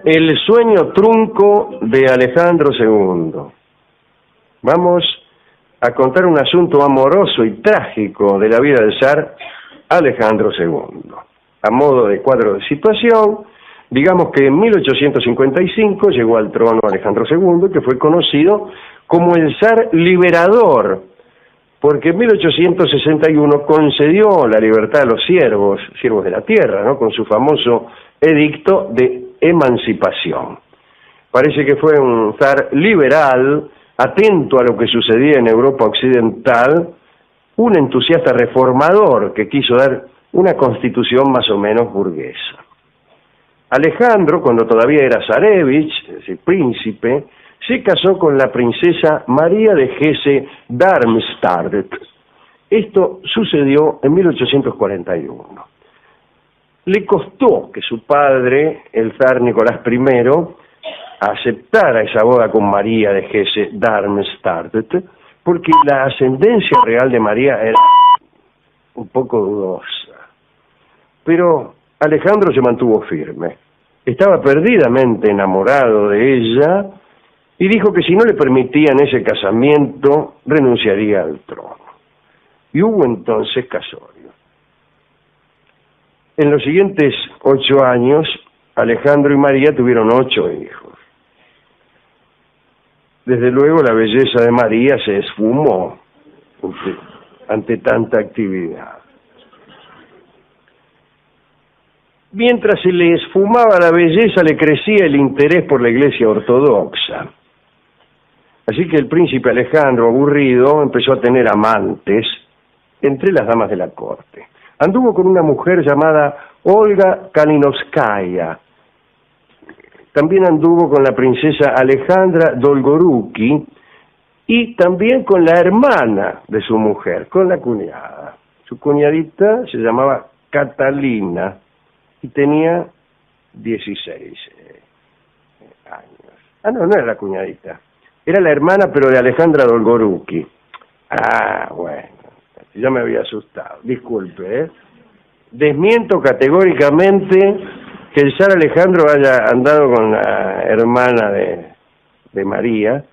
El sueño trunco de Alejandro II. Vamos a contar un asunto amoroso y trágico de la vida del zar Alejandro II. A modo de cuadro de situación, digamos que en 1855 llegó al trono Alejandro II, que fue conocido como el zar liberador, porque en 1861 concedió la libertad a los siervos de la tierra, ¿no?, con su famoso edicto de emancipación. Parece que fue un zar liberal, atento a lo que sucedía en Europa occidental, un entusiasta reformador que quiso dar una constitución más o menos burguesa. Alejandro, cuando todavía era zarevich, es decir, príncipe, se casó con la princesa María de Hesse-Darmstadt. Esto sucedió en 1841. Le costó que su padre, el zar Nicolás I, aceptara esa boda con María de Hesse-Darmstadt, porque la ascendencia real de María era un poco dudosa. Pero Alejandro se mantuvo firme. Estaba perdidamente enamorado de ella y dijo que si no le permitían ese casamiento, renunciaría al trono. Y hubo entonces casorio. En los siguientes 8 años, Alejandro y María tuvieron 8 hijos. Desde luego la belleza de María se esfumó ante tanta actividad. Mientras se le esfumaba la belleza, le crecía el interés por la Iglesia ortodoxa. Así que el príncipe Alejandro, aburrido, empezó a tener amantes entre las damas de la corte. Anduvo con una mujer llamada Olga Kalinovskaya. También anduvo con la princesa Alejandra Dolgoruki y también con la hermana de su mujer, con la cuñada. Su cuñadita se llamaba Catalina y tenía 16 años. No era la cuñadita. Era la hermana, pero de Alejandra Dolgoruki. Bueno, ya me había asustado. Disculpe, ¿eh? Desmiento categóricamente que el zar Alejandro haya andado con la hermana de María,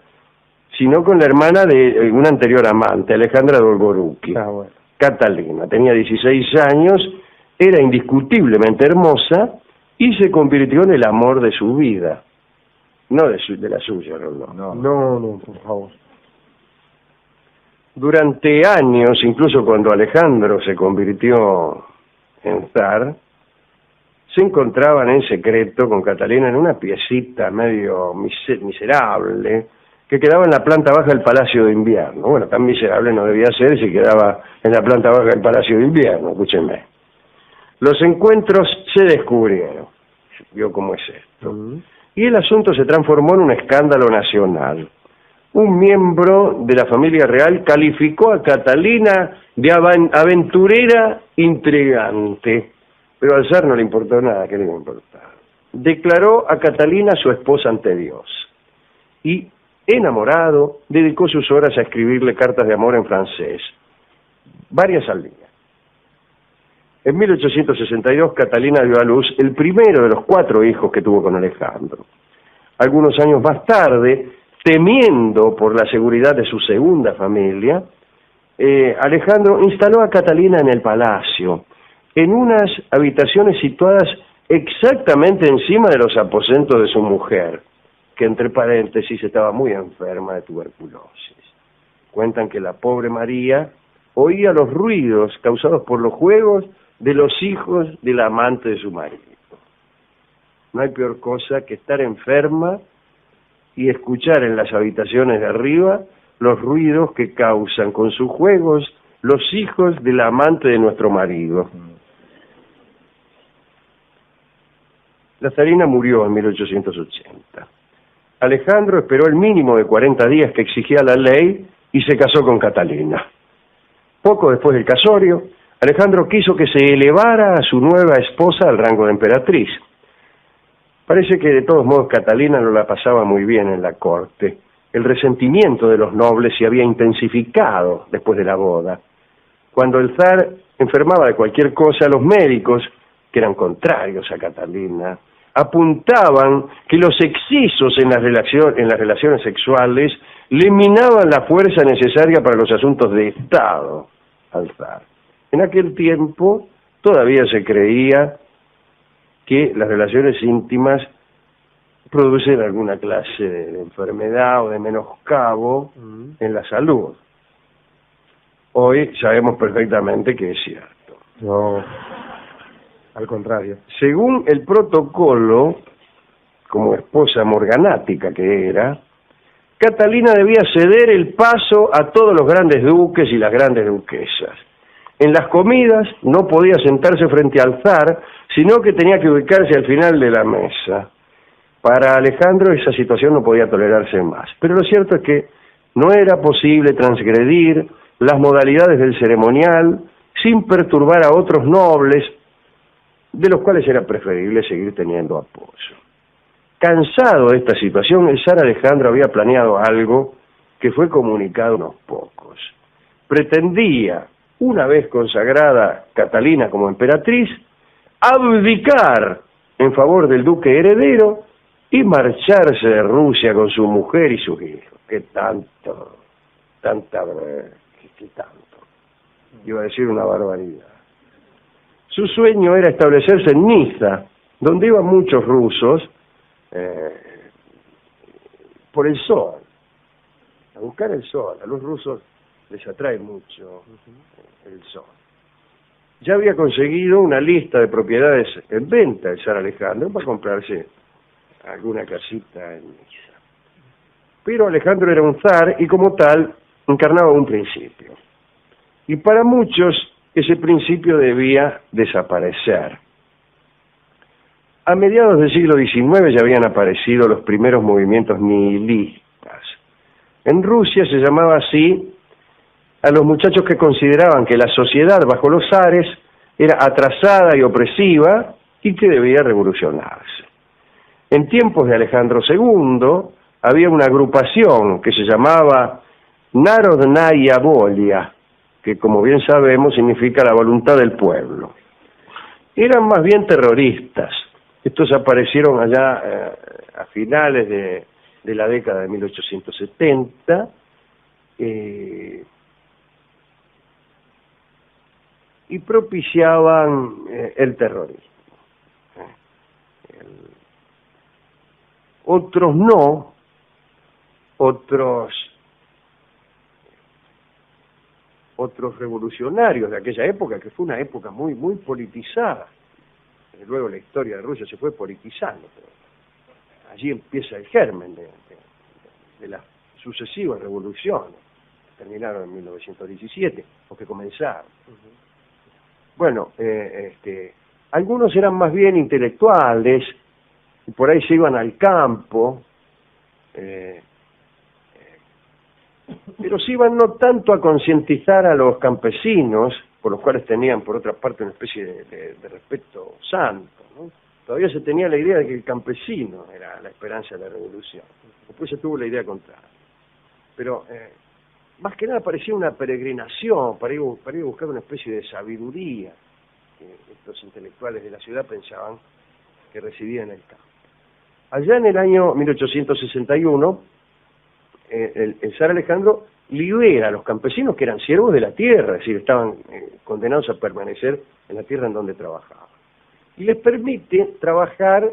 sino con la hermana de una anterior amante, Alejandra Dolgoruki. Bueno. Catalina, tenía 16 años, era indiscutiblemente hermosa y se convirtió en el amor de su vida. No de la suya, no, por favor. Durante años, incluso cuando Alejandro se convirtió en zar, se encontraban en secreto con Catalina en una piecita medio miserable que quedaba en la planta baja del Palacio de Invierno. Bueno, tan miserable no debía ser si quedaba en la planta baja del Palacio de Invierno, escúchenme. Los encuentros se descubrieron, vio cómo es esto, y el asunto se transformó en un escándalo nacional. Un miembro de la familia real calificó a Catalina de aventurera intrigante, pero al zar no le importó nada. ¿Qué le iba a importar? Declaró a Catalina su esposa ante Dios y, enamorado, dedicó sus horas a escribirle cartas de amor en francés, varias al día. En 1862, Catalina dio a luz el primero de los 4 hijos que tuvo con Alejandro. Algunos años más tarde, temiendo por la seguridad de su segunda familia, Alejandro instaló a Catalina en el palacio, en unas habitaciones situadas exactamente encima de los aposentos de su mujer, que entre paréntesis estaba muy enferma de tuberculosis. Cuentan que la pobre María oía los ruidos causados por los juegos de los hijos de la amante de su marido. No hay peor cosa que estar enferma y escuchar en las habitaciones de arriba los ruidos que causan con sus juegos los hijos de la amante de nuestro marido. La zarina murió en 1880. Alejandro esperó el mínimo de 40 días que exigía la ley y se casó con Catalina. Poco después del casorio, Alejandro quiso que se elevara a su nueva esposa al rango de emperatriz. Parece que de todos modos Catalina no la pasaba muy bien en la corte. El resentimiento de los nobles se había intensificado después de la boda. Cuando el zar enfermaba de cualquier cosa, los médicos, que eran contrarios a Catalina, apuntaban que los excesos en las relaciones sexuales le minaban la fuerza necesaria para los asuntos de Estado al zar. En aquel tiempo todavía se creía que las relaciones íntimas producen alguna clase de enfermedad o de menoscabo en la salud. Hoy sabemos perfectamente que es cierto. No, al contrario. Según el protocolo, como esposa morganática que era, Catalina debía ceder el paso a todos los grandes duques y las grandes duquesas. En las comidas no podía sentarse frente al zar, sino que tenía que ubicarse al final de la mesa. Para Alejandro esa situación no podía tolerarse más. Pero lo cierto es que no era posible transgredir las modalidades del ceremonial sin perturbar a otros nobles, de los cuales era preferible seguir teniendo apoyo. Cansado de esta situación, el zar Alejandro había planeado algo que fue comunicado a unos pocos. Pretendía, una vez consagrada Catalina como emperatriz, abdicar en favor del duque heredero y marcharse de Rusia con su mujer y sus hijos. ¿Qué tanto? ¿Qué tanto? Iba a decir una barbaridad. Su sueño era establecerse en Niza, donde iban muchos rusos por el sol, a buscar el sol. A los rusos les atrae mucho el sol. Ya había conseguido una lista de propiedades en venta el zar Alejandro para comprarse alguna casita en Niza. Pero Alejandro era un zar y como tal encarnaba un principio. Y para muchos ese principio debía desaparecer. A mediados del siglo XIX ya habían aparecido los primeros movimientos nihilistas. En Rusia se llamaba así a los muchachos que consideraban que la sociedad bajo los zares era atrasada y opresiva y que debía revolucionarse. En tiempos de Alejandro II había una agrupación que se llamaba Narodnaya Volia, que como bien sabemos significa la voluntad del pueblo. Eran más bien terroristas. Estos aparecieron allá a finales de la década de 1870 y propiciaban el terrorismo. Otros no, otros revolucionarios de aquella época, que fue una época muy politizada. Luego la historia de Rusia se fue politizando, pero allí empieza el germen de las sucesivas revoluciones, que terminaron en 1917, o que comenzaron. Bueno, algunos eran más bien intelectuales, y por ahí se iban al campo, pero se iban no tanto a concientizar a los campesinos, por los cuales tenían por otra parte una especie de respeto santo, ¿no? Todavía se tenía la idea de que el campesino era la esperanza de la revolución. Después se tuvo la idea contraria. Pero más que nada parecía una peregrinación para ir a buscar una especie de sabiduría que estos intelectuales de la ciudad pensaban que residían en el campo. Allá en el año 1861, el zar Alejandro libera a los campesinos que eran siervos de la tierra, es decir, estaban condenados a permanecer en la tierra en donde trabajaban. Y les permite trabajar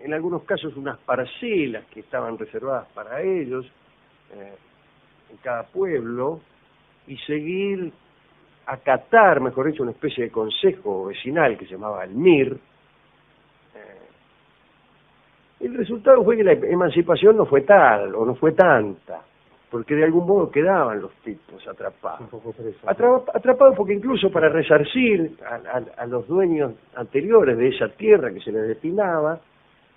en algunos casos unas parcelas que estaban reservadas para ellos en cada pueblo, y seguir, acatar, mejor dicho, una especie de consejo vecinal que se llamaba el MIR. El resultado fue que la emancipación no fue tal, o no fue tanta, porque de algún modo quedaban los tipos atrapados. Un poco preso. Atrapados porque incluso para resarcir a los dueños anteriores de esa tierra que se les destinaba,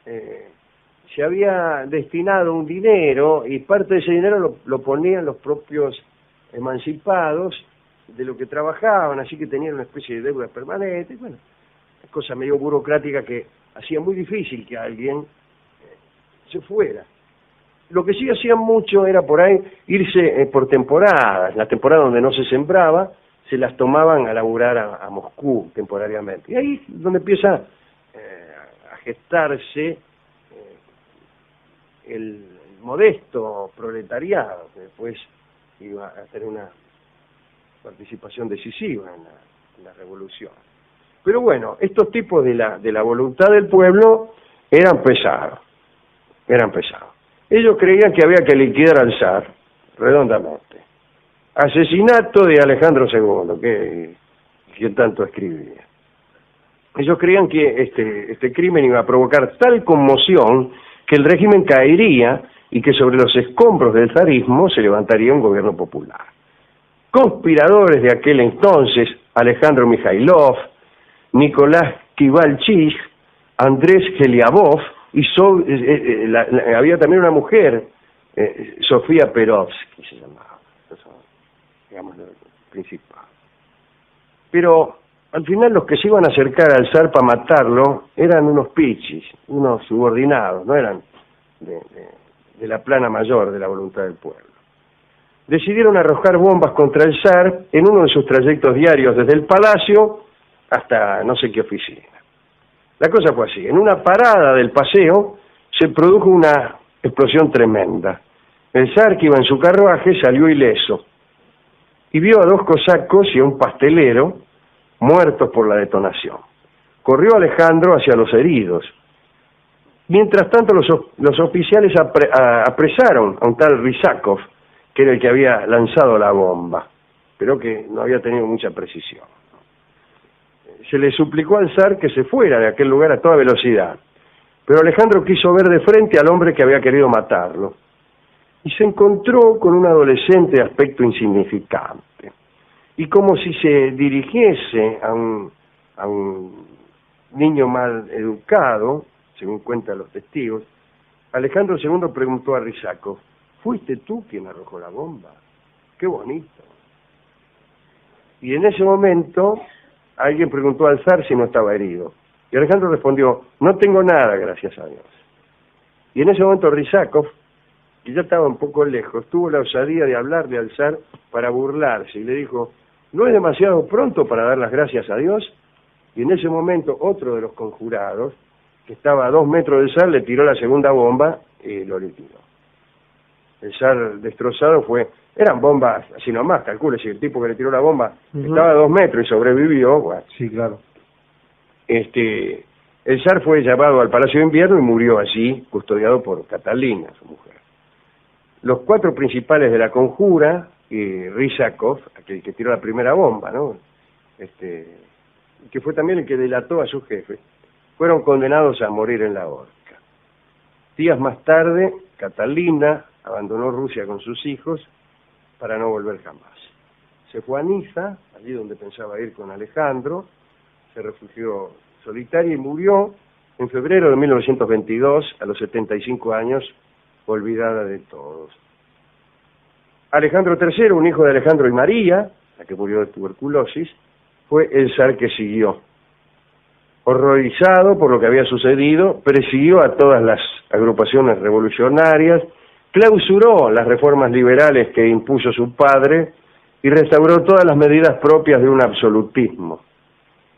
se había destinado un dinero, y parte de ese dinero lo ponían los propios emancipados de lo que trabajaban, así que tenían una especie de deuda permanente. Bueno, cosa medio burocrática que hacía muy difícil que alguien se fuera. Lo que sí hacían mucho era por ahí irse por temporadas. La temporada donde no se sembraba, se las tomaban a laburar a Moscú temporariamente. Y ahí es donde empieza a gestarse el modesto proletariado, que después iba a tener una participación decisiva en la revolución. Pero bueno, estos tipos de la voluntad del pueblo eran pesados. Ellos creían que había que liquidar al zar, redondamente. Asesinato de Alejandro II, que tanto escribía. Ellos creían que este crimen iba a provocar tal conmoción que el régimen caería y que sobre los escombros del zarismo se levantaría un gobierno popular. Conspiradores de aquel entonces, Alejandro Mijailov, Nicolás Kivalchich, Andrés Geliabov, y había también una mujer, Sofía Perovsky se llamaba, eso, digamos, lo principal. Pero al final los que se iban a acercar al zar para matarlo eran unos pichis, unos subordinados, no eran de la plana mayor de la voluntad del pueblo. Decidieron arrojar bombas contra el zar en uno de sus trayectos diarios desde el palacio hasta no sé qué oficina. La cosa fue así: en una parada del paseo se produjo una explosión tremenda. El zar, que iba en su carruaje, salió ileso y vio a dos cosacos y a un pastelero muertos por la detonación. Corrió Alejandro hacia los heridos. Mientras tanto, los oficiales apresaron a un tal Rysakov, que era el que había lanzado la bomba, pero que no había tenido mucha precisión. Se le suplicó al zar que se fuera de aquel lugar a toda velocidad, pero Alejandro quiso ver de frente al hombre que había querido matarlo, y se encontró con un adolescente de aspecto insignificante. Y como si se dirigiese a un niño mal educado, según cuentan los testigos, Alejandro II preguntó a Rysakov: ¿fuiste tú quien arrojó la bomba? ¡Qué bonito! Y en ese momento alguien preguntó al zar si no estaba herido. Y Alejandro respondió: no tengo nada, gracias a Dios. Y en ese momento Rysakov, que ya estaba un poco lejos, tuvo la osadía de hablarle al zar para burlarse y le dijo: ¿no es demasiado pronto para dar las gracias a Dios? Y en ese momento otro de los conjurados, que estaba a 2 metros del zar, le tiró la segunda bomba y lo liquidó. El zar destrozado eran bombas así nomás, calcule, si el tipo que le tiró la bomba estaba a 2 metros y sobrevivió, bueno. Sí, claro. El zar fue llevado al Palacio de Invierno y murió allí, custodiado por Catalina, su mujer. Los 4 principales de la conjura, Rysakov, aquel que tiró la primera bomba, ¿no? Que fue también el que delató a su jefe, fueron condenados a morir en la horca. Días más tarde, Catalina abandonó Rusia con sus hijos para no volver jamás. Se fue a Niza, allí donde pensaba ir con Alejandro, se refugió solitaria y murió en febrero de 1922, a los 75 años, olvidada de todos. Alejandro III, un hijo de Alejandro y María, la que murió de tuberculosis, fue el zar que siguió. Horrorizado por lo que había sucedido, persiguió a todas las agrupaciones revolucionarias, clausuró las reformas liberales que impuso su padre y restauró todas las medidas propias de un absolutismo.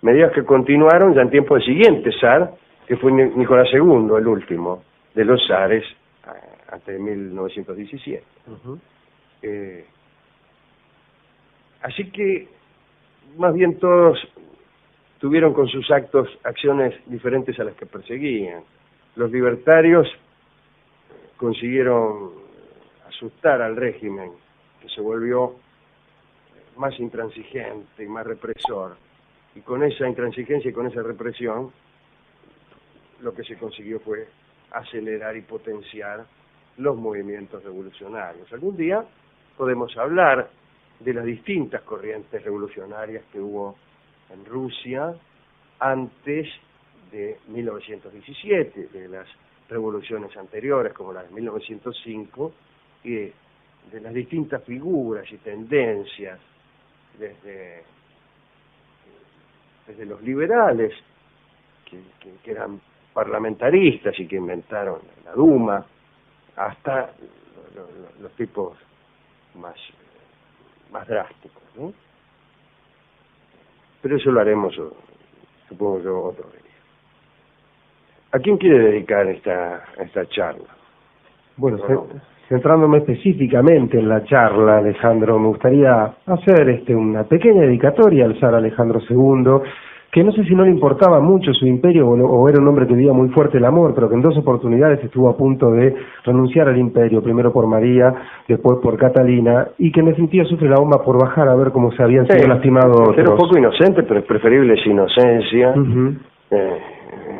Medidas que continuaron ya en tiempo del siguiente zar, que fue Nicolás II, el último de los zares, hasta 1917. Así que, más bien todos tuvieron con sus actos acciones diferentes a las que perseguían. Los libertarios consiguieron asustar al régimen, que se volvió más intransigente y más represor. Y con esa intransigencia y con esa represión, lo que se consiguió fue acelerar y potenciar los movimientos revolucionarios. Algún día podemos hablar de las distintas corrientes revolucionarias que hubo en Rusia antes de 1917, de las revoluciones anteriores como la de 1905, y de las distintas figuras y tendencias, desde los liberales, que eran parlamentaristas y que inventaron la Duma, hasta los tipos más drásticos, ¿no? pero eso lo haremos, supongo yo, otro día. ¿A quién quiere dedicar esta charla? Bueno, centrándome específicamente en la charla, Alejandro, me gustaría hacer una pequeña dedicatoria al zar Alejandro II, que no sé si no le importaba mucho su imperio o era un hombre que vivía muy fuerte el amor, pero que en 2 oportunidades estuvo a punto de renunciar al imperio, primero por María, después por Catalina, y que en definitiva sufre la bomba por bajar a ver cómo se habían sido lastimados otros. Era un poco inocente, pero es preferible esa inocencia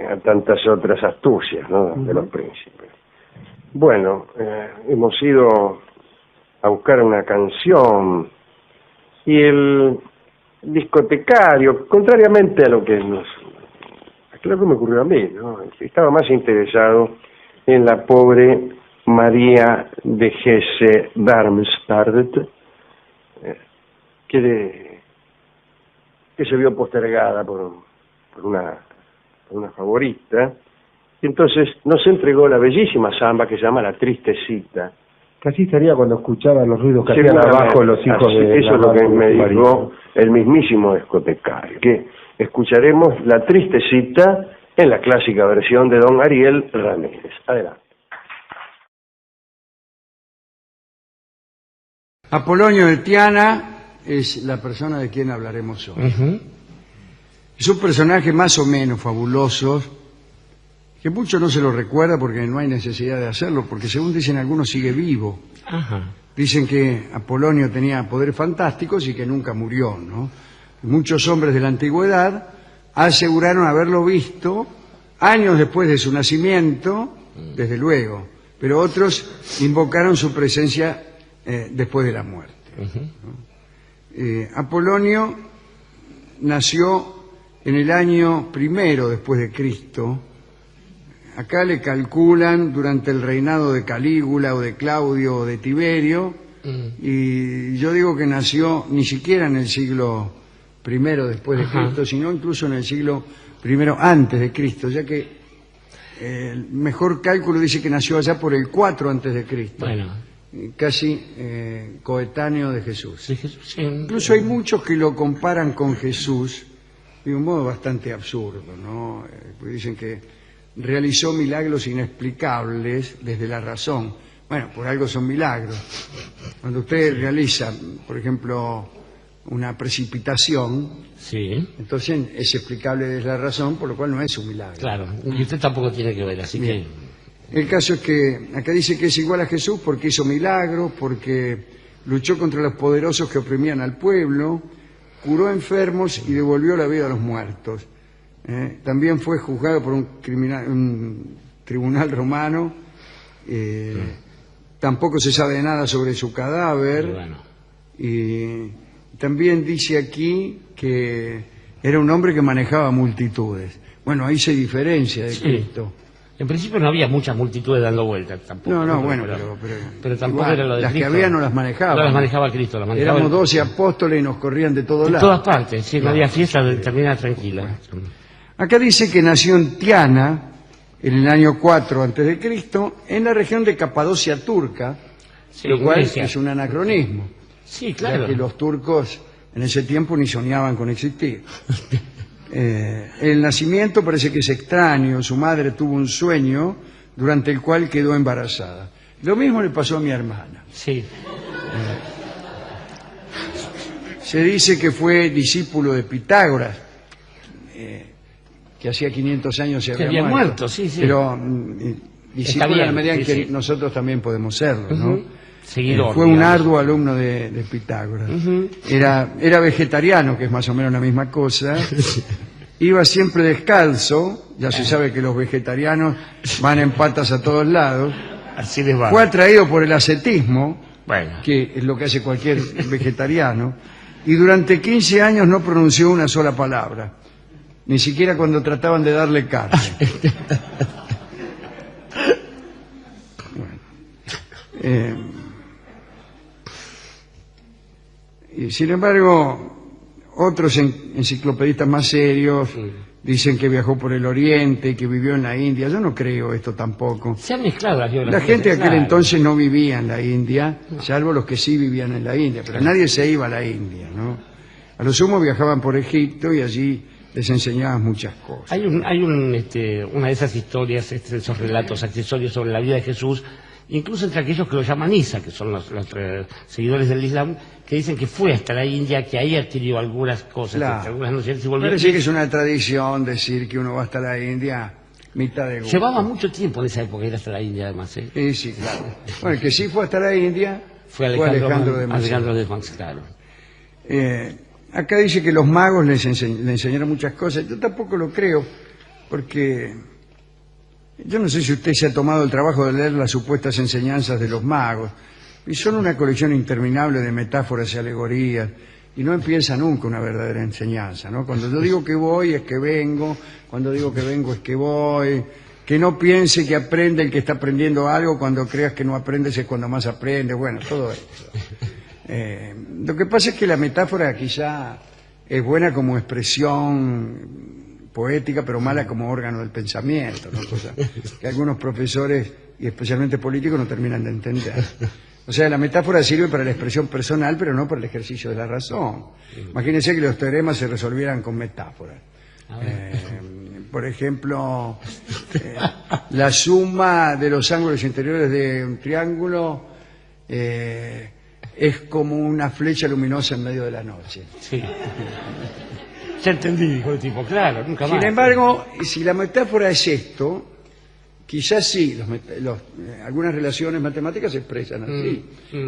a tantas otras astucias, ¿no? De los príncipes. Bueno, hemos ido a buscar una canción y el discotecario, contrariamente a lo que me ocurrió a mí, ¿no? Estaba más interesado en la pobre María de Hesse-Darmstadt, que se vio postergada por una favorita, y entonces nos entregó la bellísima samba que se llama La Triste Cita. Casi estaría cuando escuchaba los ruidos que hacían abajo los hijos de... Eso es lo que me dijo el mismísimo discotecario, que escucharemos La Triste Cita en la clásica versión de don Ariel Ramírez. Adelante. Apolonio de Tiana es la persona de quien hablaremos hoy. Es un personaje más o menos fabuloso, que mucho no se lo recuerda porque no hay necesidad de hacerlo, porque según dicen algunos sigue vivo. Dicen que Apolonio tenía poderes fantásticos y que nunca murió, ¿no? Muchos hombres de la antigüedad aseguraron haberlo visto años después de su nacimiento, desde luego, pero otros invocaron su presencia después de la muerte. Apolonio nació en el año 1 después de Cristo. Acá le calculan durante el reinado de Calígula o de Claudio o de Tiberio, y yo digo que nació ni siquiera en el siglo I después de Cristo, sino incluso en el siglo I antes de Cristo, ya que el mejor cálculo dice que nació allá por el 4 antes de Cristo. Casi coetáneo de Jesús. Incluso hay muchos que lo comparan con Jesús de un modo bastante absurdo, ¿no? Porque dicen que realizó milagros inexplicables desde la razón. Bueno, por algo son milagros. Cuando usted realiza, por ejemplo, una precipitación, entonces es explicable desde la razón, por lo cual no es un milagro. Claro, y usted tampoco tiene que ver, así que... El caso es que acá dice que es igual a Jesús porque hizo milagros, porque luchó contra los poderosos que oprimían al pueblo, curó enfermos y devolvió la vida a los muertos. También fue juzgado por un tribunal romano. Tampoco se sabe nada sobre su cadáver. Y también dice aquí que era un hombre que manejaba multitudes. Bueno, ahí se diferencia de Cristo. En principio no había muchas multitudes dando vueltas tampoco. Pero tampoco igual, era lo de las Cristo. que había no las manejaba. No las manejaba Cristo, las manejaba... Éramos 12 apóstoles y nos corrían de todos lados. De todas partes, sí, no había fiesta, terminaba tranquila. Acá dice que nació en Tiana, en el año 4 antes de Cristo, en la región de Capadocia turca, lo cual es un anacronismo. Sí, claro. Ya que los turcos en ese tiempo ni soñaban con existir. El nacimiento parece que es extraño. Su madre tuvo un sueño durante el cual quedó embarazada. Lo mismo le pasó a mi hermana. Sí. Se dice que fue discípulo de Pitágoras, que hacía 500 años se había muerto. Pero discípulo en la medida en que nosotros también podemos serlo, ¿no? Seguidor, fue un arduo alumno de Pitágoras. Era vegetariano, que es más o menos la misma cosa. Iba siempre descalzo. Ya se sabe que los vegetarianos van en patas a todos lados. Así les va. Fue atraído por el ascetismo, que es lo que hace cualquier vegetariano. Y durante 15 años no pronunció una sola palabra. Ni siquiera cuando trataban de darle carne. Y sin embargo, otros enciclopedistas más serios dicen que viajó por el Oriente y que vivió en la India. Yo no creo esto tampoco. Se han mezclado las geografías. La gente de aquel entonces no vivía en la India, salvo los que sí vivían en la India, pero nadie se iba a la India, ¿no? A lo sumo viajaban por Egipto y allí les enseñaban muchas cosas. Hay una de esas historias, esos relatos accesorios sobre la vida de Jesús, incluso entre aquellos que lo llaman Isa, que son los seguidores del Islam, que dicen que fue hasta la India, que ahí adquirió algunas cosas, Claro. algunas nociones y volvió. Parece que es una tradición decir que uno va hasta la India mitad de gusto. Llevaba mucho tiempo en esa época ir hasta la India, además. Sí, sí, claro. Bueno, el que sí fue hasta la India Fue Alejandro de Macedonia. Alejandro de Macedonia, claro. Acá dice que los magos le enseñaron muchas cosas. Yo tampoco lo creo, porque yo no sé si usted se ha tomado el trabajo de leer las supuestas enseñanzas de los magos. Y son una colección interminable de metáforas y alegorías, y no empieza nunca una verdadera enseñanza, ¿no? Cuando yo digo que voy es que vengo, cuando digo que vengo es que voy, que no piense que aprende el que está aprendiendo algo, cuando creas que no aprendes es cuando más aprende, bueno, todo eso. Lo que pasa es que la metáfora quizá es buena como expresión poética, pero mala como órgano del pensamiento, ¿no? Cosa que algunos profesores, y especialmente políticos, no terminan de entender. O sea, la metáfora sirve para la expresión personal, pero no para el ejercicio de la razón. Imagínense que los teoremas se resolvieran con metáforas. Por ejemplo, la suma de los ángulos interiores de un triángulo es como una flecha luminosa en medio de la noche. Sí. Ya entendí, dijo el tipo, claro, nunca más. Sin embargo, si la metáfora es esto, quizás sí, algunas relaciones matemáticas se expresan así.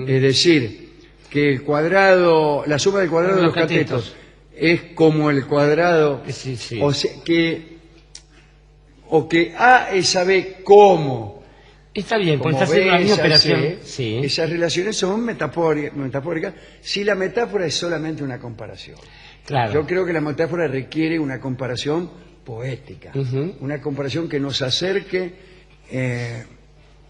Es decir, que el cuadrado, la suma del cuadrado de los catetos es como el cuadrado, Sí, sí. o sea, que A es a B como Está bien, pues como está haciendo la B misma es a operación. C, Sí. esas relaciones son metafóricas si la metáfora es solamente una comparación. Claro. Yo creo que la metáfora requiere una comparación poética, una comparación que nos acerque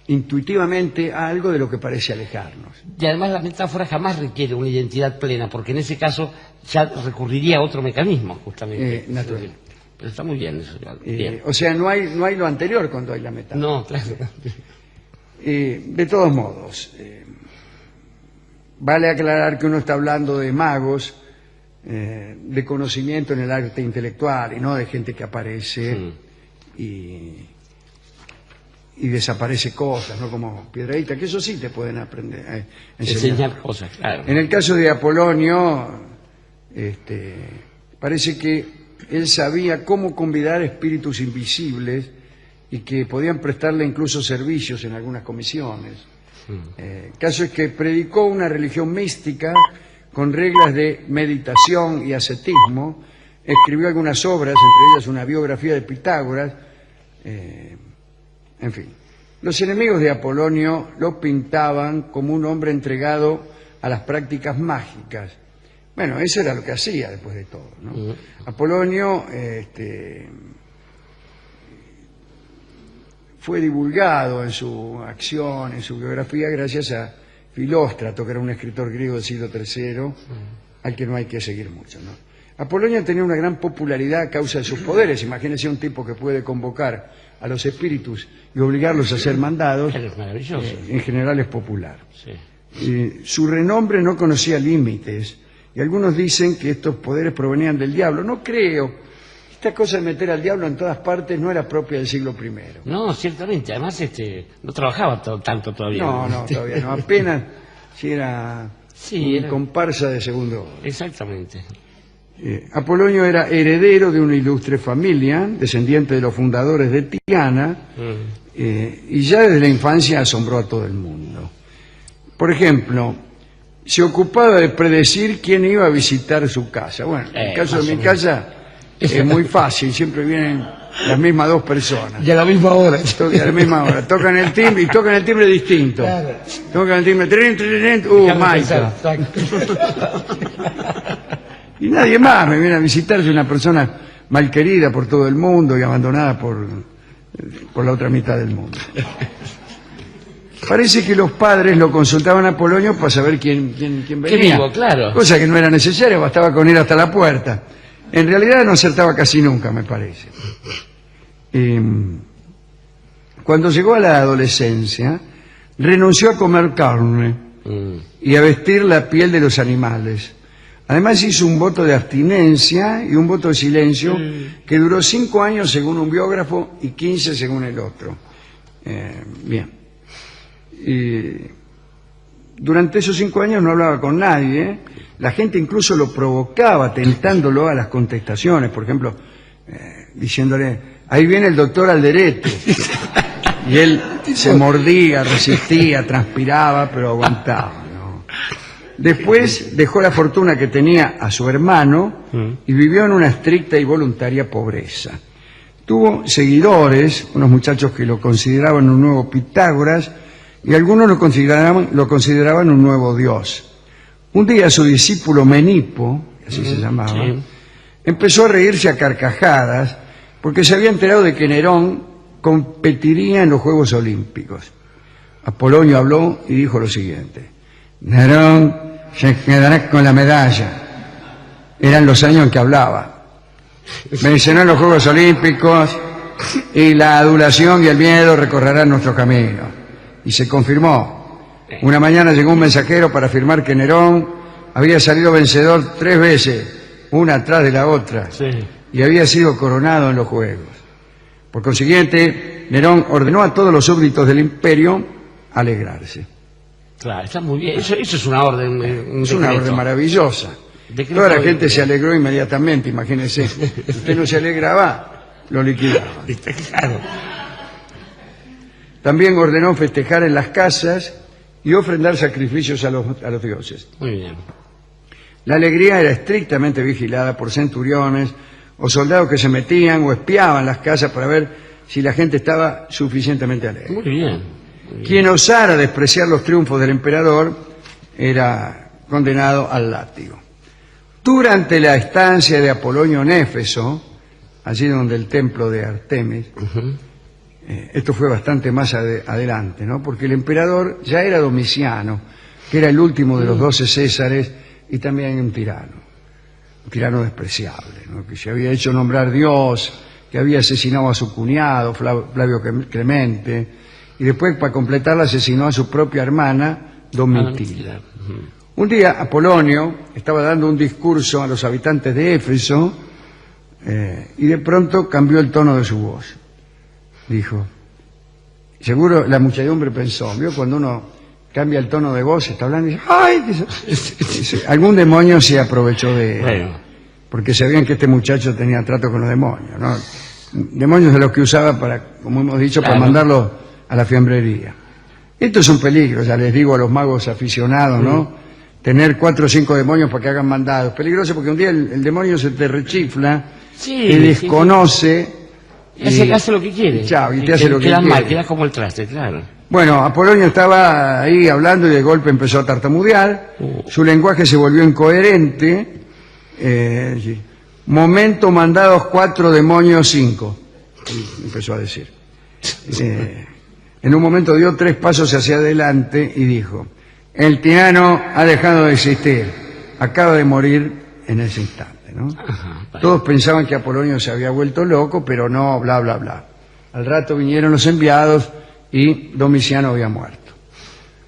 intuitivamente a algo de lo que parece alejarnos. Y además la metáfora jamás requiere una identidad plena, porque en ese caso ya recurriría a otro mecanismo, justamente. Naturalmente. Pero está muy bien eso. Bien. O sea, no hay lo anterior cuando hay la metáfora. No, claro. De todos modos, vale aclarar que uno está hablando de magos, de conocimiento en el arte intelectual, y no de gente que aparece y desaparece cosas, ¿no? Como Piedradita, que eso sí te pueden aprender, Enseñar cosas, claro. En el caso de Apolonio, parece que él sabía cómo convidar espíritus invisibles y que podían prestarle incluso servicios en algunas comisiones. El caso es que predicó una religión mística con reglas de meditación y ascetismo, escribió algunas obras, entre ellas una biografía de Pitágoras, en fin. Los enemigos de Apolonio lo pintaban como un hombre entregado a las prácticas mágicas. Bueno, eso era lo que hacía después de todo, ¿no? Apolonio fue divulgado en su acción, en su biografía, gracias a Filóstrato, que era un escritor griego del siglo III, al que no hay que seguir mucho, ¿no? Apolonio tenía una gran popularidad a causa de sus poderes. Imagínense un tipo que puede convocar a los espíritus y obligarlos a ser mandados. Es maravilloso. En general es popular. Sí. Su renombre no conocía límites, y algunos dicen que estos poderes provenían del diablo. No creo. Esta cosa de meter al diablo en todas partes no era propia del siglo I. No, ciertamente. Además, no trabajaba tanto todavía. No, todavía no. Apenas si era un comparsa de segundo orden. Exactamente. Apolonio era heredero de una ilustre familia, descendiente de los fundadores de Tiana, y ya desde la infancia asombró a todo el mundo. Por ejemplo, se ocupaba de predecir quién iba a visitar su casa. Bueno, en el caso de mi casa es muy fácil, siempre vienen las mismas dos personas. Y a la misma hora. A la misma hora. Tocan el timbre y tocan el timbre distinto. Claro. Tocan el timbre, Maika. Y nadie más me viene a visitarse, una persona mal querida por todo el mundo y abandonada por la otra mitad del mundo. Parece que los padres lo consultaban a Apolonio para saber quién venía. vivo, claro. Cosa que no era necesaria, bastaba con ir hasta la puerta. En realidad no acertaba casi nunca, me parece. Cuando llegó a la adolescencia, renunció a comer carne y a vestir la piel de los animales. Además hizo un voto de abstinencia y un voto de silencio que duró 5 años según un biógrafo y 15 según el otro. Bien. Y durante esos 5 años no hablaba con nadie. La gente incluso lo provocaba, tentándolo a las contestaciones. Por ejemplo, diciéndole, ahí viene el doctor Alderete. Y él se mordía, resistía, transpiraba, pero aguantaba. Después dejó la fortuna que tenía a su hermano y vivió en una estricta y voluntaria pobreza. Tuvo seguidores, unos muchachos que lo consideraban un nuevo Pitágoras y algunos lo consideraban un nuevo Dios. Un día su discípulo Menipo, así se llamaba, empezó a reírse a carcajadas porque se había enterado de que Nerón competiría en los Juegos Olímpicos. Apolonio habló y dijo lo siguiente: Nerón se quedará con la medalla. Eran los años en que hablaba. Mencionó en los Juegos Olímpicos y la adulación y el miedo recorrerán nuestro camino. Y se confirmó. Una mañana llegó un mensajero para afirmar que Nerón había salido vencedor 3 veces, una atrás de la otra, y había sido coronado en los Juegos. Por consiguiente, Nerón ordenó a todos los súbditos del imperio alegrarse. Claro, está muy bien. Eso es una orden. Es una orden maravillosa. Toda la gente se alegró inmediatamente, imagínese. Si usted no se alegraba, lo liquidaba. Claro. También ordenó festejar en las casas y ofrendar sacrificios a los dioses. Muy bien. La alegría era estrictamente vigilada por centuriones o soldados que se metían o espiaban las casas para ver si la gente estaba suficientemente alegre. Muy bien. Quien osara despreciar los triunfos del emperador era condenado al látigo. Durante la estancia de Apolonio en Éfeso, allí donde el templo de Artemis, esto fue bastante más adelante, ¿no? Porque el emperador ya era Domiciano, que era el último de los 12 Césares y también un tirano despreciable, ¿no? Que se había hecho nombrar Dios, que había asesinado a su cuñado, Flavio Clemente, y después, para completarla, asesinó a su propia hermana, Domitila. Un día Apolonio estaba dando un discurso a los habitantes de Éfeso y de pronto cambió el tono de su voz. Dijo, seguro la muchedumbre pensó, ¿vio? Cuando uno cambia el tono de voz, está hablando y dice, ¡ay! Dice, algún demonio se aprovechó de él, porque sabían que este muchacho tenía trato con los demonios, ¿no? Demonios de los que usaba para, como hemos dicho, para mandarlos a la fiambrería. Esto es un peligro, ya les digo a los magos aficionados, ¿no? Tener 4 o 5 demonios para que hagan mandados. Peligroso porque un día el demonio se te rechifla, te desconoce. Y hace lo que quiere. Chao, y te hace lo que quiere. Mal, queda como el traste, claro. Bueno, Apolonio estaba ahí hablando y de golpe empezó a tartamudear. Su lenguaje se volvió incoherente. Momento mandados 4, demonios 5. Empezó a decir. En un momento dio 3 pasos hacia adelante y dijo, el tirano ha dejado de existir, acaba de morir en ese instante, ¿no? Todos pensaban que Apolonio se había vuelto loco, pero no, bla, bla, bla. Al rato vinieron los enviados y Domiciano había muerto.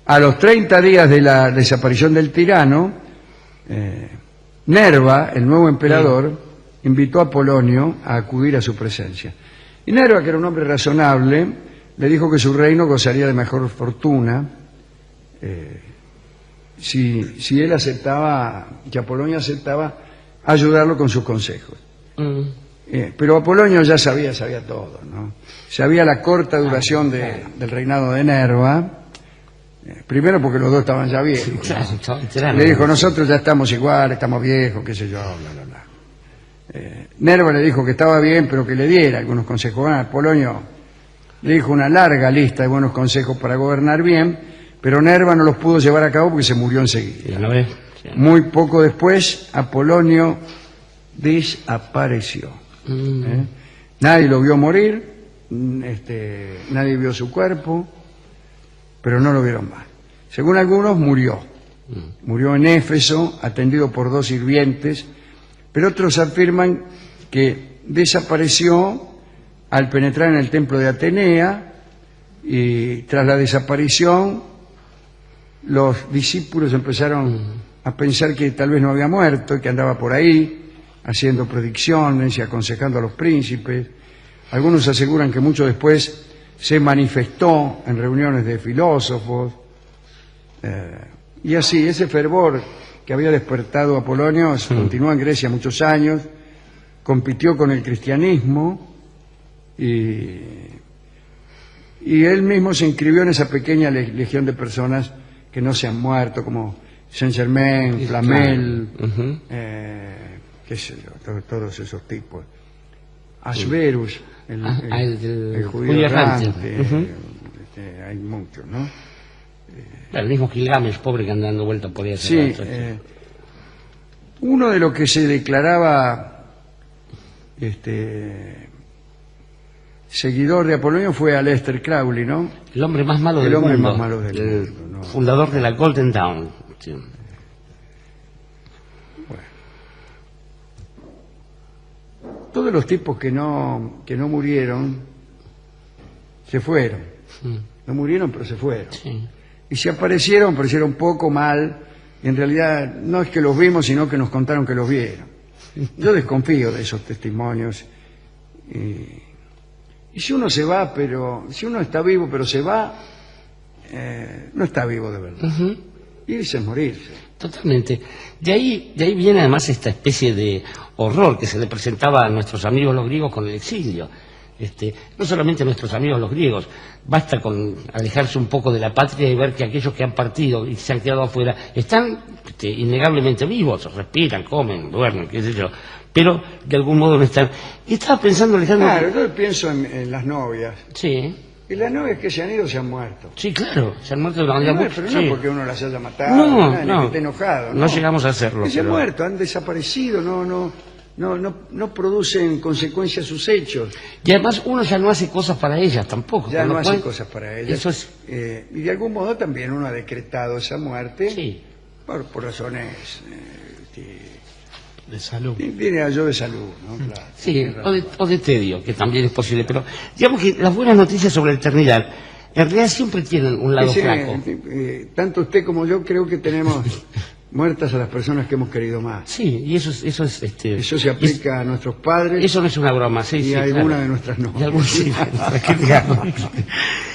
A los 30 días de la desaparición del tirano, Nerva, el nuevo emperador, invitó a Apolonio a acudir a su presencia. Y Nerva, que era un hombre razonable, le dijo que su reino gozaría de mejor fortuna si él aceptaba, que Apolonio aceptaba ayudarlo con sus consejos. Pero Apolonio ya sabía todo, ¿no? Sabía la corta duración del reinado de Nerva, primero porque los dos estaban ya viejos, ¿no? Le dijo, nosotros ya estamos igual, estamos viejos, qué sé yo, bla, bla, bla. Nerva le dijo que estaba bien, pero que le diera algunos consejos. Apolonio le dijo una larga lista de buenos consejos para gobernar bien, pero Nerva no los pudo llevar a cabo porque se murió enseguida. Muy poco después, Apolonio desapareció. Nadie lo vio morir, nadie vio su cuerpo, pero no lo vieron más. Según algunos, murió. Murió en Éfeso, atendido por 2 sirvientes, pero otros afirman que desapareció al penetrar en el templo de Atenea y tras la desaparición los discípulos empezaron a pensar que tal vez no había muerto y que andaba por ahí haciendo predicciones y aconsejando a los príncipes. Algunos aseguran que mucho después se manifestó en reuniones de filósofos. Y así, ese fervor que había despertado Apolonio continuó en Grecia muchos años, compitió con el cristianismo y él mismo se inscribió en esa pequeña legión de personas que no se han muerto, como Saint-Germain, Flamel, qué sé yo, todos esos tipos. Asverus, el judío errante, hay muchos, ¿no? El mismo Gilgamesh, pobre, que anda dando vueltas por ahí. Sí, uno de los que se declaraba seguidor de Apolonio fue Aleister Crowley, ¿no? El hombre más malo del mundo. El hombre más malo del mundo, ¿no? Fundador de la Golden Dawn. Sí. Bueno. Todos los tipos que no murieron se fueron. No murieron, pero se fueron. Sí. Y si aparecieron poco mal, y en realidad no es que los vimos, sino que nos contaron que los vieron. Yo desconfío de esos testimonios. Y si uno se va, si uno está vivo pero se va, no está vivo de verdad. Irse es morirse. Totalmente. De ahí viene además esta especie de horror que se le presentaba a nuestros amigos los griegos con el exilio. No solamente a nuestros amigos los griegos, basta con alejarse un poco de la patria y ver que aquellos que han partido y se han quedado afuera están innegablemente vivos, respiran, comen, duermen, qué sé yo, pero de algún modo no están. Y estaba pensando, Alejandro... Claro, yo pienso en las novias. Sí. Y las novias que se han ido se han muerto. Sí, claro, se han muerto de una manera muy... Pero sí. no porque uno las haya matado, ni que esté enojado. No llegamos a hacerlo. Que se han muerto, han desaparecido, no producen consecuencias sus hechos. Y además uno ya no hace cosas para ellas tampoco. Ya no hace cosas para ellas. Eso es... y de algún modo también uno ha decretado esa muerte. Sí. Por razones... de salud. Diría yo de salud, ¿no? Claro, sí, o de tedio, que también es posible. Pero digamos que las buenas noticias sobre la eternidad en realidad siempre tienen un lado flaco. Tanto usted como yo creo que tenemos muertas a las personas que hemos querido más. Sí, y eso es eso se aplica a nuestros padres. Eso no es una broma, sí, y sí, a alguna claro. de nuestras novias. Y algunas, sí,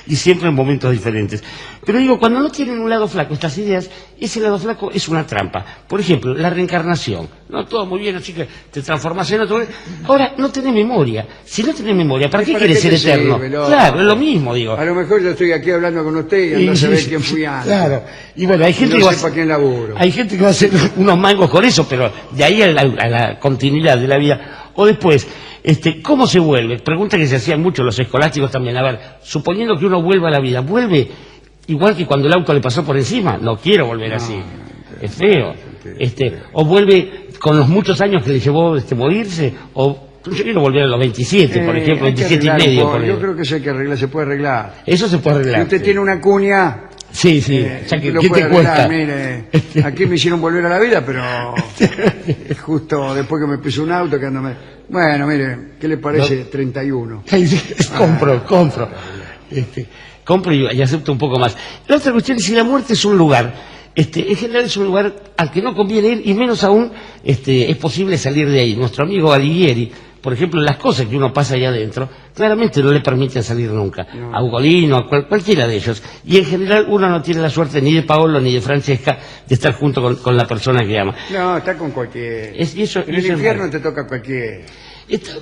y siempre en momentos diferentes. Pero digo, cuando no tienen un lado flaco estas ideas, ese lado flaco es una trampa. Por ejemplo, la reencarnación. No, todo muy bien, así que te transformas en otro. Ahora, no tenés memoria. Si no tenés memoria, ¿para qué quieres ser eterno? Claro, es lo mismo, digo. A lo mejor yo estoy aquí hablando con usted y anda a saber quién fui antes. Claro. Y bueno, hay gente no que va sepa quién laburo. Hay gente que va a hacer unos mangos con eso, pero de ahí a la continuidad de la vida. O después, ¿cómo se vuelve? Pregunta que se hacían mucho los escolásticos también. A ver, suponiendo que uno vuelva a la vida, ¿vuelve igual que cuando el auto le pasó por encima? No quiero volver así. Es feo. O vuelve con los muchos años que le llevó morirse, o yo quiero volver a los 27, por ejemplo, 27 y medio. Yo creo que eso hay que arreglar, se puede arreglar. Eso se puede arreglar. Si usted tiene una cuña... Sí, sí. ¿Qué te cuesta? Mire, aquí me hicieron volver a la vida, pero justo después que me pisó un auto que ando... Bueno, mire, ¿qué le parece 31? Compro. Compro y acepto un poco más. La otra cuestión es si la muerte es un lugar. En general es un lugar al que no conviene ir y menos aún es posible salir de ahí. Nuestro amigo Alighieri, por ejemplo, las cosas que uno pasa allá adentro, claramente no le permiten salir nunca. No. A Ugolino, a cualquiera de ellos. Y en general uno no tiene la suerte ni de Paolo ni de Francesca de estar junto con la persona que ama. No, está con cualquiera. En el infierno te toca cualquiera. Eso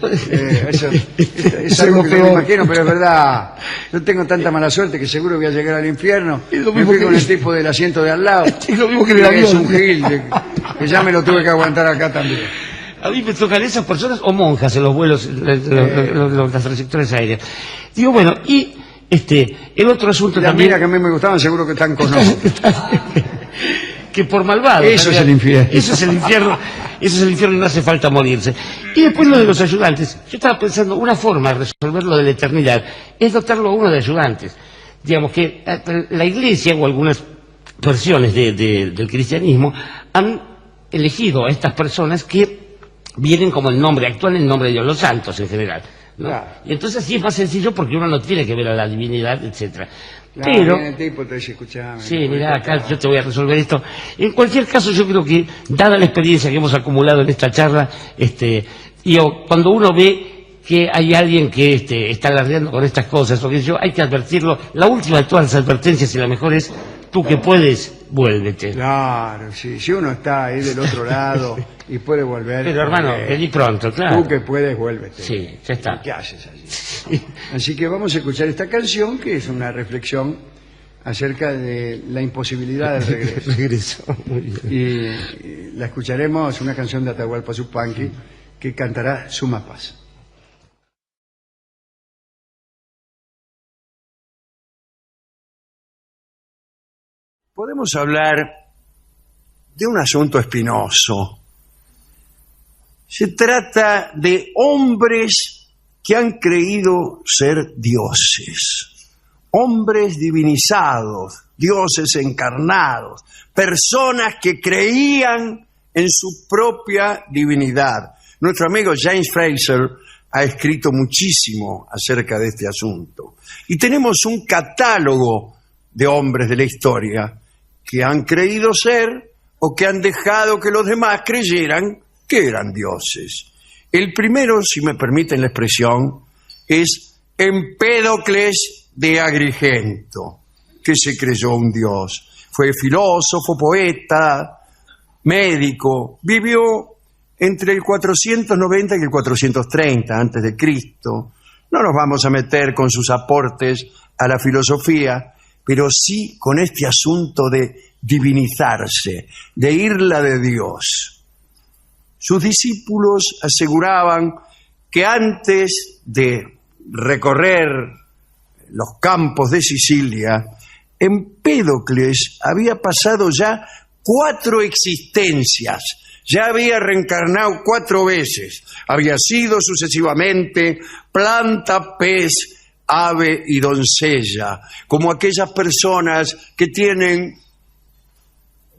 es algo que no me imagino, pero es verdad. Yo tengo tanta mala suerte que seguro voy a llegar al infierno. Me fui con el tipo del asiento de al lado. Es lo mismo que es un gil, que ya me lo tuve que aguantar acá también. A mí me tocan esas personas o monjas en los vuelos, las trayectorias aéreas. Digo, bueno, y el otro asunto las también... miras que a mí me gustaban seguro que están con nosotros. Que por malvado. Eso es el infierno. Eso es el infierno. Eso es el infierno y no hace falta morirse. Y después lo de los ayudantes. Yo estaba pensando, una forma de resolver lo de la eternidad es dotarlo a uno de ayudantes. Digamos que la Iglesia o algunas versiones del cristianismo han elegido a estas personas que vienen como el nombre actual, el nombre de Dios, los santos en general. ¿no? Claro. Y entonces sí es más sencillo porque uno no tiene que ver a la divinidad, etcétera. Claro, Pero viene el tipo te dice, escuchame. sí, mirá, acá yo te voy a resolver esto. En cualquier caso, yo creo que, dada la experiencia que hemos acumulado en esta charla, cuando uno ve que hay alguien que está alardeando con estas cosas, o que yo, hay que advertirlo. La última de todas las advertencias y la mejor es, tú que puedes, vuélvete. Claro, sí, si uno está ahí del otro lado y puede volver. Pero hermano, vení pronto, claro. Tú que puedes, vuélvete. Sí, ya está. ¿Qué haces allí? Así que vamos a escuchar esta canción, que es una reflexión acerca de la imposibilidad del regreso. Regreso. Muy bien. Y la escucharemos, una canción de Atahualpa Yupanqui, que cantará Suma Paz. Podemos hablar de un asunto espinoso. Se trata de hombres que han creído ser dioses, hombres divinizados, dioses encarnados, personas que creían en su propia divinidad. Nuestro amigo James Fraser ha escrito muchísimo acerca de este asunto. Y tenemos un catálogo de hombres de la historia que han creído ser o que han dejado que los demás creyeran que eran dioses. El primero, si me permiten la expresión, es Empédocles de Agrigento, que se creyó un dios. Fue filósofo, poeta, médico, vivió entre el 490 y el 430 antes de Cristo. No nos vamos a meter con sus aportes a la filosofía, pero sí con este asunto de divinizarse, de irla de Dios. Sus discípulos aseguraban que antes de recorrer los campos de Sicilia, Empédocles había pasado ya 4 existencias, ya había reencarnado 4 veces, había sido sucesivamente planta, pez, ave y doncella, como aquellas personas que tienen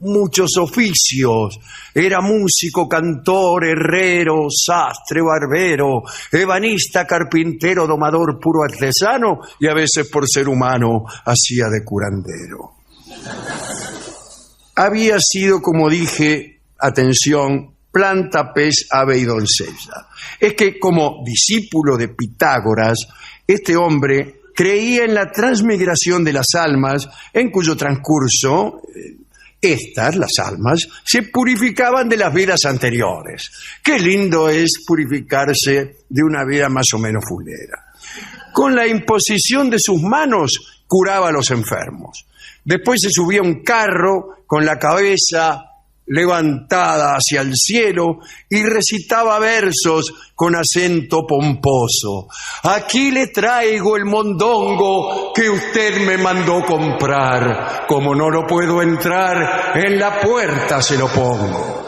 muchos oficios. Era músico, cantor, herrero, sastre, barbero, ebanista, carpintero, domador, puro artesano, y a veces por ser humano hacía de curandero. Había sido, como dije, atención, planta, pez, ave y doncella. Es que como discípulo de Pitágoras, este hombre creía en la transmigración de las almas, en cuyo transcurso las almas, se purificaban de las vidas anteriores. Qué lindo es purificarse de una vida más o menos fulera. Con la imposición de sus manos curaba a los enfermos. Después se subía a un carro con la cabeza levantada hacia el cielo y recitaba versos con acento pomposo. Aquí le traigo el mondongo que usted me mandó comprar. Como no lo puedo entrar, en la puerta se lo pongo.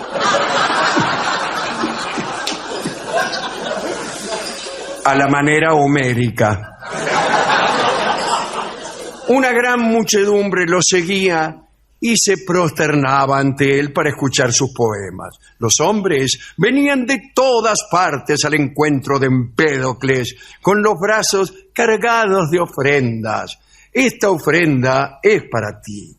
A la manera homérica. Una gran muchedumbre lo seguía y se prosternaba ante él para escuchar sus poemas. Los hombres venían de todas partes al encuentro de Empédocles, con los brazos cargados de ofrendas. Esta ofrenda es para ti.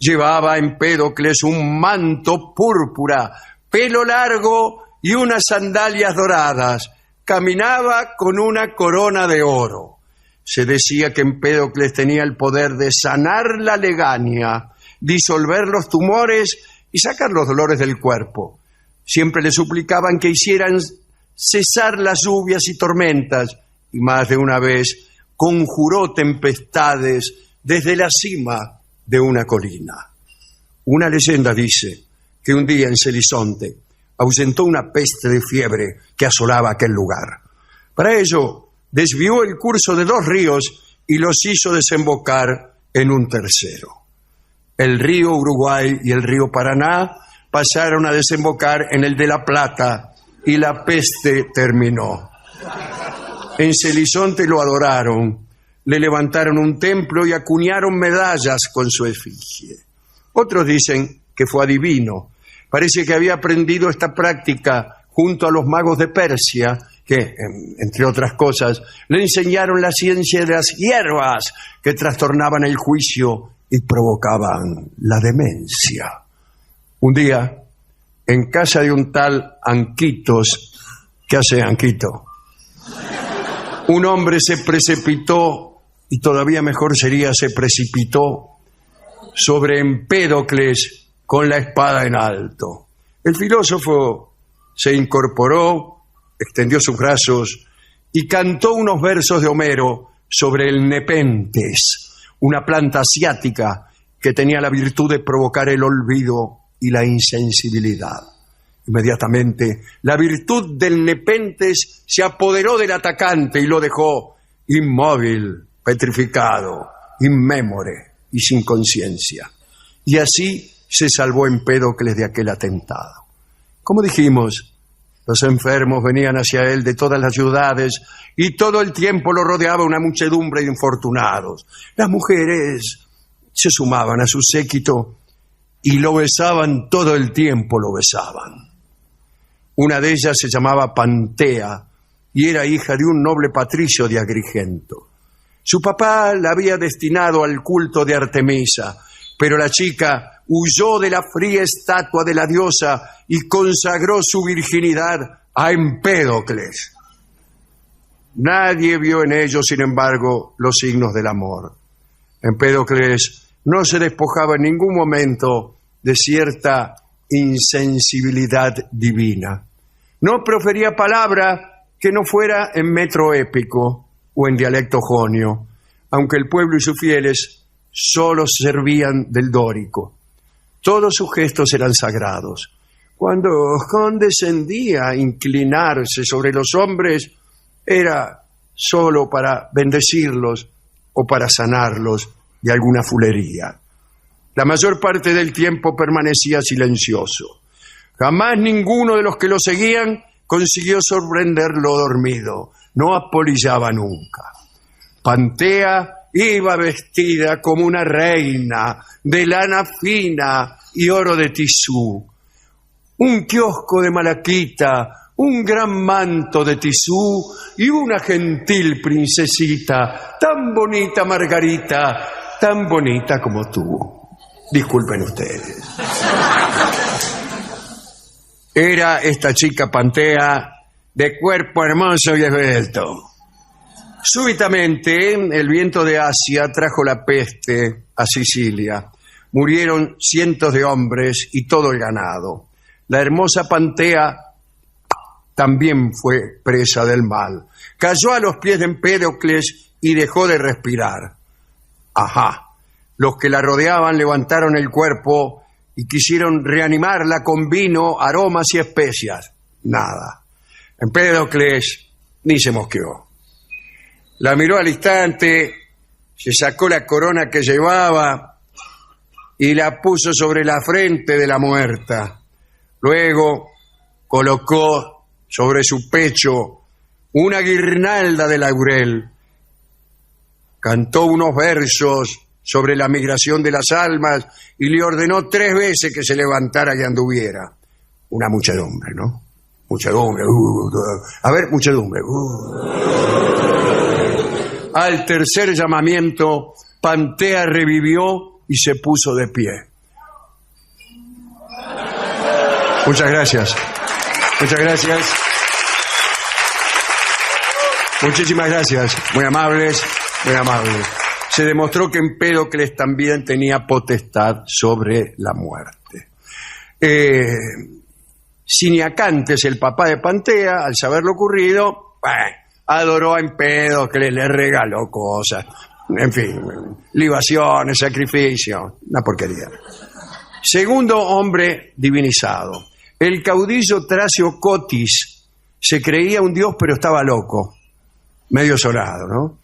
Llevaba a Empédocles un manto púrpura, pelo largo y unas sandalias doradas. Caminaba con una corona de oro. Se decía que Empédocles tenía el poder de sanar la legaña, disolver los tumores y sacar los dolores del cuerpo. Siempre le suplicaban que hicieran cesar las lluvias y tormentas, y más de una vez conjuró tempestades desde la cima de una colina. Una leyenda dice que un día en Celizonte ahuyentó una peste de fiebre que asolaba aquel lugar. Para ello, desvió el curso de 2 ríos y los hizo desembocar en un tercero. El río Uruguay y el río Paraná pasaron a desembocar en el de la Plata y la peste terminó. En Celizonte lo adoraron, le levantaron un templo y acuñaron medallas con su efigie. Otros dicen que fue adivino. Parece que había aprendido esta práctica junto a los magos de Persia, que, entre otras cosas, le enseñaron la ciencia de las hierbas que trastornaban el juicio y provocaban la demencia. Un día, en casa de un tal Anquitos, ¿qué hace Anquito? Un hombre se precipitó, y todavía mejor sería se precipitó, sobre Empédocles con la espada en alto. El filósofo se incorporó, extendió sus brazos y cantó unos versos de Homero sobre el nepentes, una planta asiática que tenía la virtud de provocar el olvido y la insensibilidad. Inmediatamente, la virtud del nepentes se apoderó del atacante y lo dejó inmóvil, petrificado, inmémore y sin conciencia. Y así se salvó Empédocles de aquel atentado. Como dijimos, los enfermos venían hacia él de todas las ciudades y todo el tiempo lo rodeaba una muchedumbre de infortunados. Las mujeres se sumaban a su séquito y lo besaban todo el tiempo, lo besaban. Una de ellas se llamaba Pantea y era hija de un noble patricio de Agrigento. Su papá la había destinado al culto de Artemisa, pero la chica huyó de la fría estatua de la diosa y consagró su virginidad a Empédocles. Nadie vio en ello, sin embargo, los signos del amor. Empédocles no se despojaba en ningún momento de cierta insensibilidad divina. No profería palabra que no fuera en metro épico o en dialecto jonio, aunque el pueblo y sus fieles solo servían del dórico. Todos sus gestos eran sagrados. Cuando condescendía a inclinarse sobre los hombres, era solo para bendecirlos o para sanarlos de alguna fulería. La mayor parte del tiempo permanecía silencioso. Jamás ninguno de los que lo seguían consiguió sorprenderlo dormido. No apolillaba nunca. Pantea iba vestida como una reina, de lana fina y oro de tisú. Un kiosco de malaquita, un gran manto de tisú y una gentil princesita, tan bonita Margarita, tan bonita como tú. Disculpen ustedes. Era esta chica Pantea de cuerpo hermoso y esbelto. Súbitamente, el viento de Asia trajo la peste a Sicilia. Murieron cientos de hombres y todo el ganado. La hermosa Pantea también fue presa del mal. Cayó a los pies de Empédocles y dejó de respirar. Ajá. Los que la rodeaban levantaron el cuerpo y quisieron reanimarla con vino, aromas y especias. Nada. Empédocles ni se mosqueó. La miró al instante, se sacó la corona que llevaba y la puso sobre la frente de la muerta. Luego colocó sobre su pecho una guirnalda de laurel. Cantó unos versos sobre la migración de las almas y le ordenó 3 veces que se levantara y anduviera. Una muchedumbre, ¿no? Muchedumbre. A ver, muchedumbre. Al tercer llamamiento, Pantea revivió y se puso de pie. Muchas gracias. Muchas gracias. Muchísimas gracias. Muy amables, muy amables. Se demostró que Empédocles también tenía potestad sobre la muerte. Siniacantes, el papá de Pantea, al saber lo ocurrido, adoró a Empédocles, le regaló cosas, en fin, libaciones, sacrificios, una porquería. Segundo hombre divinizado, el caudillo Tracio Cotis, se creía un dios pero estaba loco, medio solado, ¿no?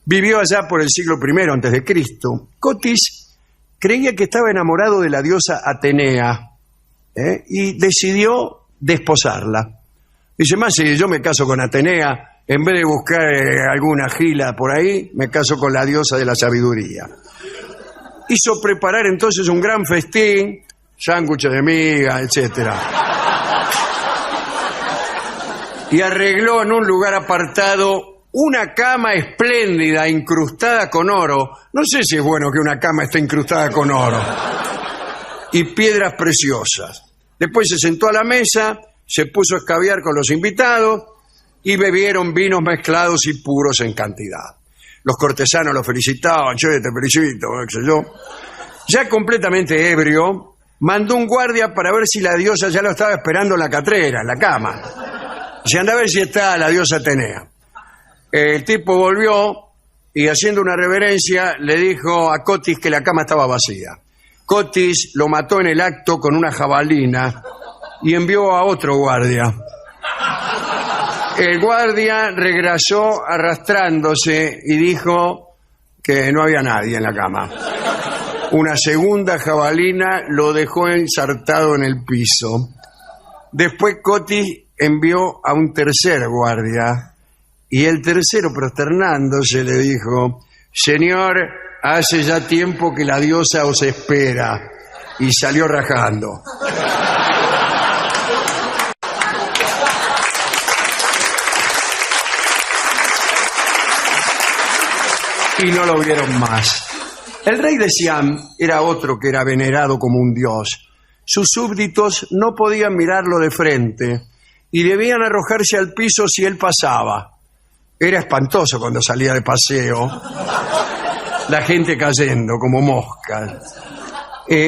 Vivió allá por el siglo I antes de Cristo. Cotis creía que estaba enamorado de la diosa Atenea, y decidió desposarla. Dice, más si yo me caso con Atenea, en vez de buscar alguna gila por ahí, me caso con la diosa de la sabiduría. Hizo preparar entonces un gran festín, sándwiches de miga, etc. y arregló en un lugar apartado una cama espléndida incrustada con oro. No sé si es bueno que una cama esté incrustada con oro. Y piedras preciosas. Después se sentó a la mesa, se puso a escabiar con los invitados y bebieron vinos mezclados y puros en cantidad. Los cortesanos lo felicitaban, che, te felicito, qué sé yo. Ya completamente ebrio, mandó un guardia para ver si la diosa ya lo estaba esperando en la catrera, en la cama. Y anda a ver si está la diosa Atenea. El tipo volvió y haciendo una reverencia le dijo a Cotis que la cama estaba vacía. Cotis lo mató en el acto con una jabalina y envió a otro guardia. El guardia regresó arrastrándose y dijo que no había nadie en la cama. Una segunda jabalina lo dejó ensartado en el piso. Después Cotis envió a un tercer guardia y el tercero, prosternándose, le dijo: señor, hace ya tiempo que la diosa os espera. Y salió rajando. Y no lo vieron más. El rey de Siam era otro que era venerado como un dios. Sus súbditos no podían mirarlo de frente y debían arrojarse al piso si él pasaba. Era espantoso cuando salía de paseo. La gente cayendo como moscas.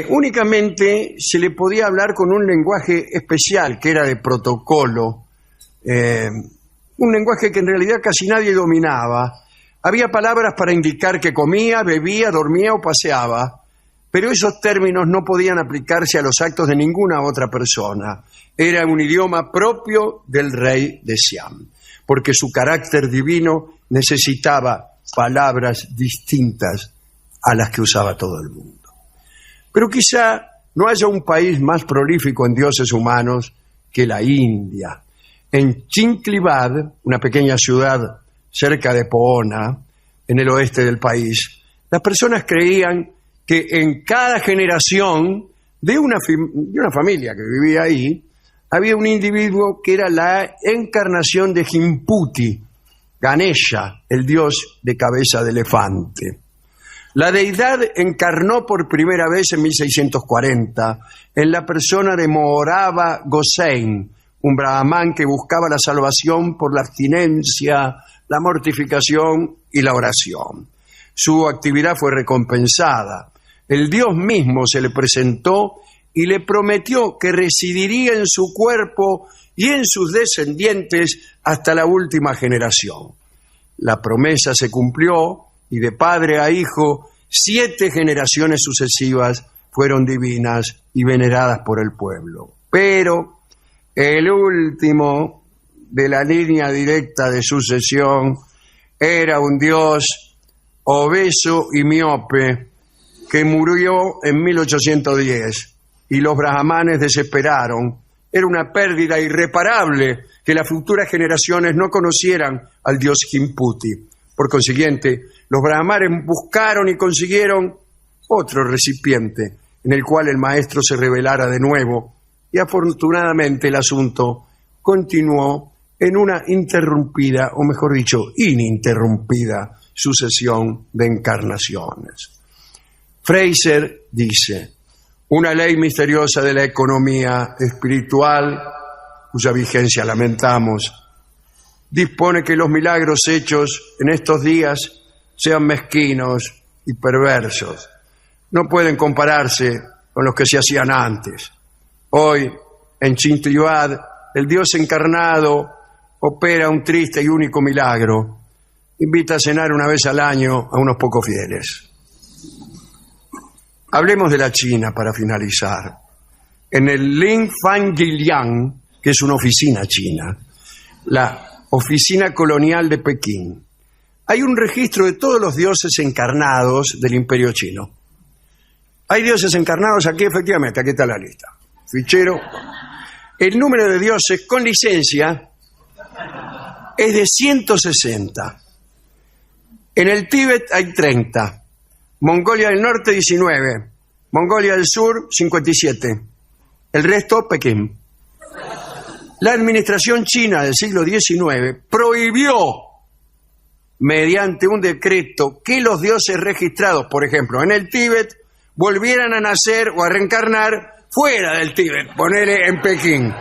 Únicamente se le podía hablar con un lenguaje especial que era de protocolo. Un lenguaje que en realidad casi nadie dominaba. Había palabras para indicar que comía, bebía, dormía o paseaba, pero esos términos no podían aplicarse a los actos de ninguna otra persona. Era un idioma propio del rey de Siam, porque su carácter divino necesitaba palabras distintas a las que usaba todo el mundo. Pero quizá no haya un país más prolífico en dioses humanos que la India. En Chinklivad, una pequeña ciudad cerca de Poona, en el oeste del país, las personas creían que en cada generación de una familia que vivía ahí, había un individuo que era la encarnación de Jimputi, Ganesha, el dios de cabeza de elefante. La deidad encarnó por primera vez en 1640 en la persona de Morava Gosein, un brahmán que buscaba la salvación por la abstinencia, la mortificación y la oración. Su actividad fue recompensada. El Dios mismo se le presentó y le prometió que residiría en su cuerpo y en sus descendientes hasta la última generación. La promesa se cumplió y de padre a hijo, 7 generaciones sucesivas fueron divinas y veneradas por el pueblo. Pero el último de la línea directa de sucesión era un dios obeso y miope que murió en 1810 y los brahmanes desesperaron. Era una pérdida irreparable que las futuras generaciones no conocieran al dios Jimputi. Por consiguiente, los brahmanes buscaron y consiguieron otro recipiente en el cual el maestro se revelara de nuevo y afortunadamente el asunto continuó en una interrumpida, o mejor dicho, ininterrumpida sucesión de encarnaciones. Fraser dice: una ley misteriosa de la economía espiritual, cuya vigencia lamentamos, dispone que los milagros hechos en estos días sean mezquinos y perversos. No pueden compararse con los que se hacían antes. Hoy, en Chinklivad, el Dios encarnado opera un triste y único milagro. Invita a cenar una vez al año a unos pocos fieles. Hablemos de la China para finalizar. En el Linfangiliang, que es una oficina china, la oficina colonial de Pekín, hay un registro de todos los dioses encarnados del Imperio Chino. ¿Hay dioses encarnados aquí? Efectivamente, aquí está la lista. Fichero. El número de dioses con licencia es de 160. En el Tíbet hay 30. Mongolia del Norte, 19. Mongolia del Sur, 57. El resto, Pekín. la administración china del siglo XIX prohibió, mediante un decreto, que los dioses registrados, por ejemplo, en el Tíbet, volvieran a nacer o a reencarnar fuera del Tíbet, ponele en Pekín.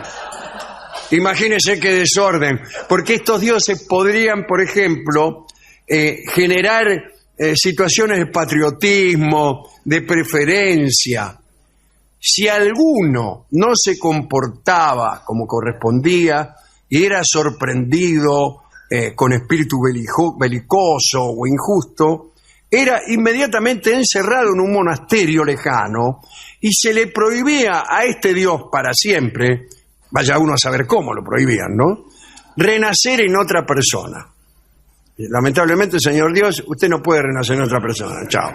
Imagínense qué desorden, porque estos dioses podrían, por ejemplo, generar situaciones de patriotismo, de preferencia. Si alguno no se comportaba como correspondía y era sorprendido con espíritu belicoso o injusto, era inmediatamente encerrado en un monasterio lejano y se le prohibía a este dios para siempre, vaya uno a saber cómo lo prohibían, ¿no?, renacer en otra persona. Lamentablemente, señor Dios, usted no puede renacer en otra persona. Chao.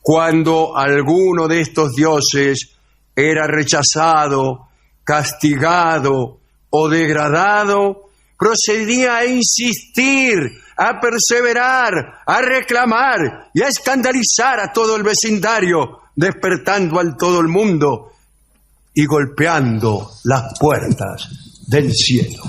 Cuando alguno de estos dioses era rechazado, castigado o degradado, procedía a insistir, a perseverar, a reclamar y a escandalizar a todo el vecindario, despertando al todo el mundo y golpeando las puertas del cielo.